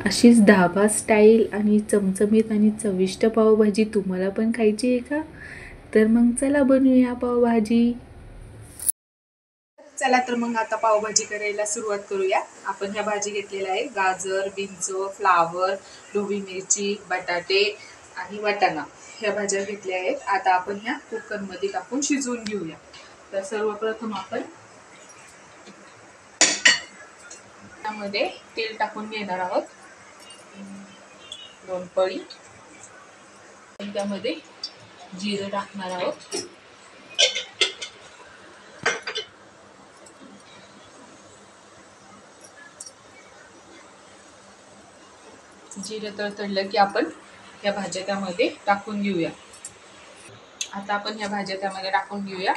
अशीच धाबा स्टाईल आणि चमचमीत आणि चविष्ट पावभाजी तुम्हाला पण खायची आहे का? तर मग चला बनवूया पावभाजी. चला तर मग आता पावभाजी करायला सुरुवात करूया. आपण ह्या भाजी घेतलेल्या आहे गाजर, बीन्स, फ्लावर, ढोबळी मिरची, बटाटे आणि वाटाणा ह्या भाज्या घेतल्या आहेत. आता आपण ह्या कुकरमध्ये टाकून शिजवून घेऊया. तर सर्वप्रथम आपण त्यामध्ये तेल टाकून घेणार आहोत 2 पळी. त्यामध्ये जिरं टाकणार आहोत. जिरं तडतडलं की आपण या भाज्या त्यामध्ये टाकून घेऊया. आता आपण या भाज्या त्यामध्ये टाकून घेऊया.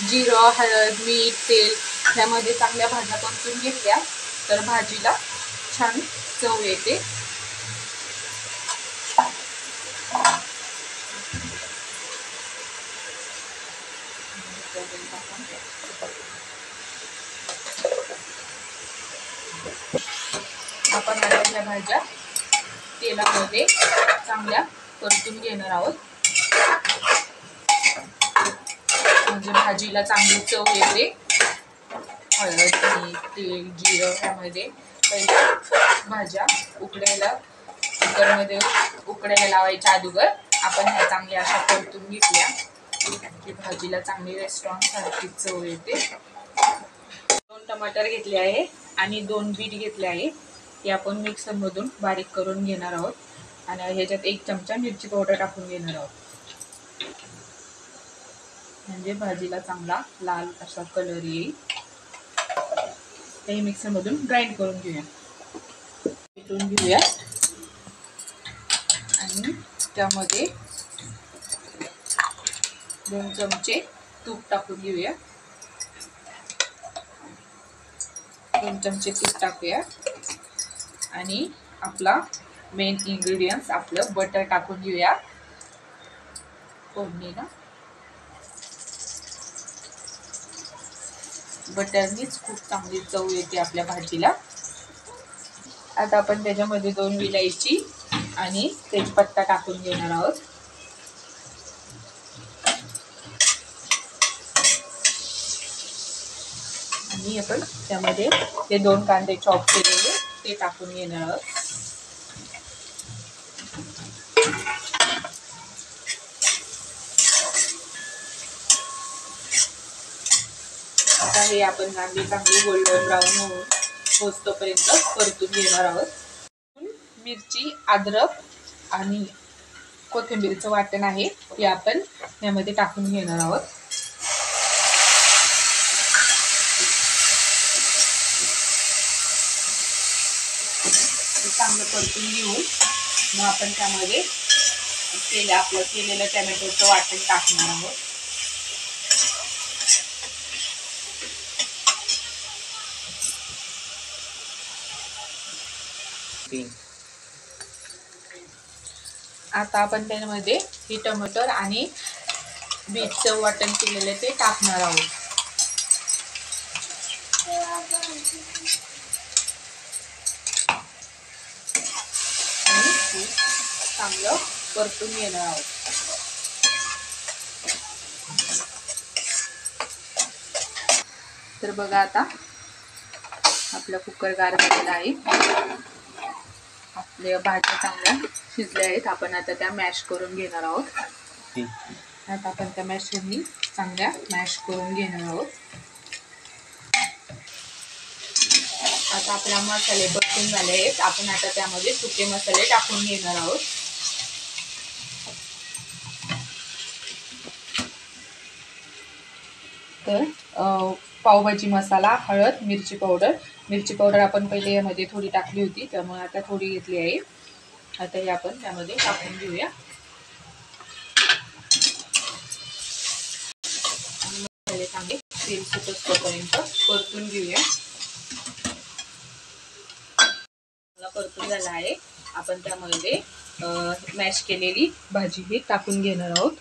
जिरं, हळद, मीठ, तेल ह्यामध्ये चांगल्या भाज्या परतून घेतल्या तर भाजीला छान चव येते. आपण आता ह्या भाज्या तेलामध्ये चांगल्या परतून घेणार आहोत, म्हणजे भाजीला चांगली चव येते. हळद, मीठ, तेल, जिरं ह्यामध्ये पहिले भाज्या कुकरमध्ये उकडायला लावायच्या अगोदर आपण ह्या चांगल्या अशा परतून घेतल्या की भाजीला चांगली रेस्टॉरंट सारखी चव येते. 2 टमाटर घेतले आहे आणि 2 बीट घेतले आहे. ते आपण मिक्सर मधून बारीक करून घेणार आहोत आणि ह्याच्यात 1 चमचा मिरची पावडर टाकून घेणार आहोत, म्हणजे भाजीला चांगला लाल असा कलर येईल. ते मिक्सर मधून ग्राइंड करून घेऊया आणि त्यामध्ये 2 चमचे तूप टाकून घेऊया. 2 चमचे तूप टाकूया आणि आपला मेन इंग्रेडियंट्स आपलं बटर टाकून घेऊया फोडणीला. बटरनीच खूप चांगली चव येते आपल्या भाजीला. आता आपण त्याच्यामध्ये 2 विलायची आणि तेजपत्ता टाकून घेणार आहोत. आणि आपण त्यामध्ये ते 2 कांदे चॉप केलेले ते टाकून घेणार आहोत. आता हे आपण कांदे चांगले गोल्डन ब्राऊन होतोपर्यंत परतून घेणार आहोत. मिरची, अद्रक आणि कोथिंबीरचं वाटण आहे ते आपण यामध्ये टाकून घेणार आहोत. चांगलं परतून घेऊन मग आपण त्यामध्ये केलेलं टोमॅटोचं वाटण टाकणार आहोत. आता आपण त्यामध्ये ही टमाटर आणि बीटचं वाटण केलेलं ते टाकणार आहोत. आणि चांगलं परतून घेणार आहोत. तर बघा आता आपला कुकर गार झालेला आहे. आपल्या भाज्या चांगल्या शिजल्या आहेत. आपण आता त्या मॅश करून घेणार आहोत. आता आपण त्या मॅशरनी चांगल्या मॅश करून घेणार आहोत. आता आपला मसाले परतून झाले आहेत. आपण आता त्यामध्ये सुके मसाले टाकून घेणार आहोत. तर पावभाजी मसाला, हळद, मिरची पावडर आपण पहिले यामध्ये थोडी टाकली होती, त्यामुळे आता थोडी घेतली आहे. आता हे आपण त्यामध्ये टाकून घेऊया. मसाले चांगले तेल सुटपर्यंत परतून घेऊया. परतून झाला आहे. आपण त्यामध्ये मॅश केलेली भाजी ही टाकून घेणार आहोत.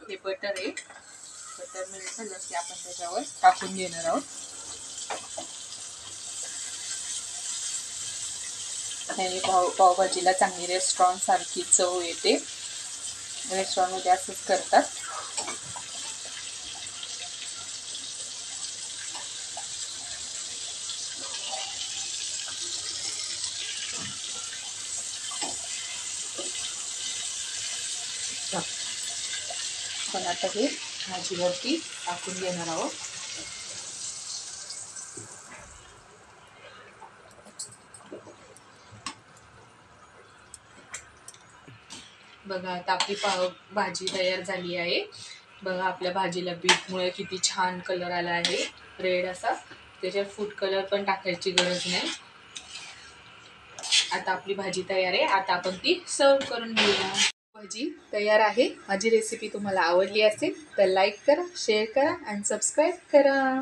हे बटर आहे, बटर मिळून झालं की आपण त्याच्यावर टाकून घेणार आहोत. त्याने पावभाजीला चांगली रेस्टॉरंट सारखी चव येते. रेस्टॉरंटमध्ये असंच करतात. पण आता हे भाजीवरती टाकून घेणार आहोत. बघा आता आपली भाजी तयार झाली आहे. बघा आपल्या भाजीला बीटमुळे किती छान कलर आला आहे, रेड असा. त्याच्यात फूड कलर पण टाकायची गरज नाही. आता आपली भाजी तयार आहे. आता आपण ती सर्व करून घेऊया. भाजी तयार आहे. माझी रेसिपी तुम्हाला आवडली असेल तर लाईक करा, शेअर करा आणि सबस्क्राईब करा.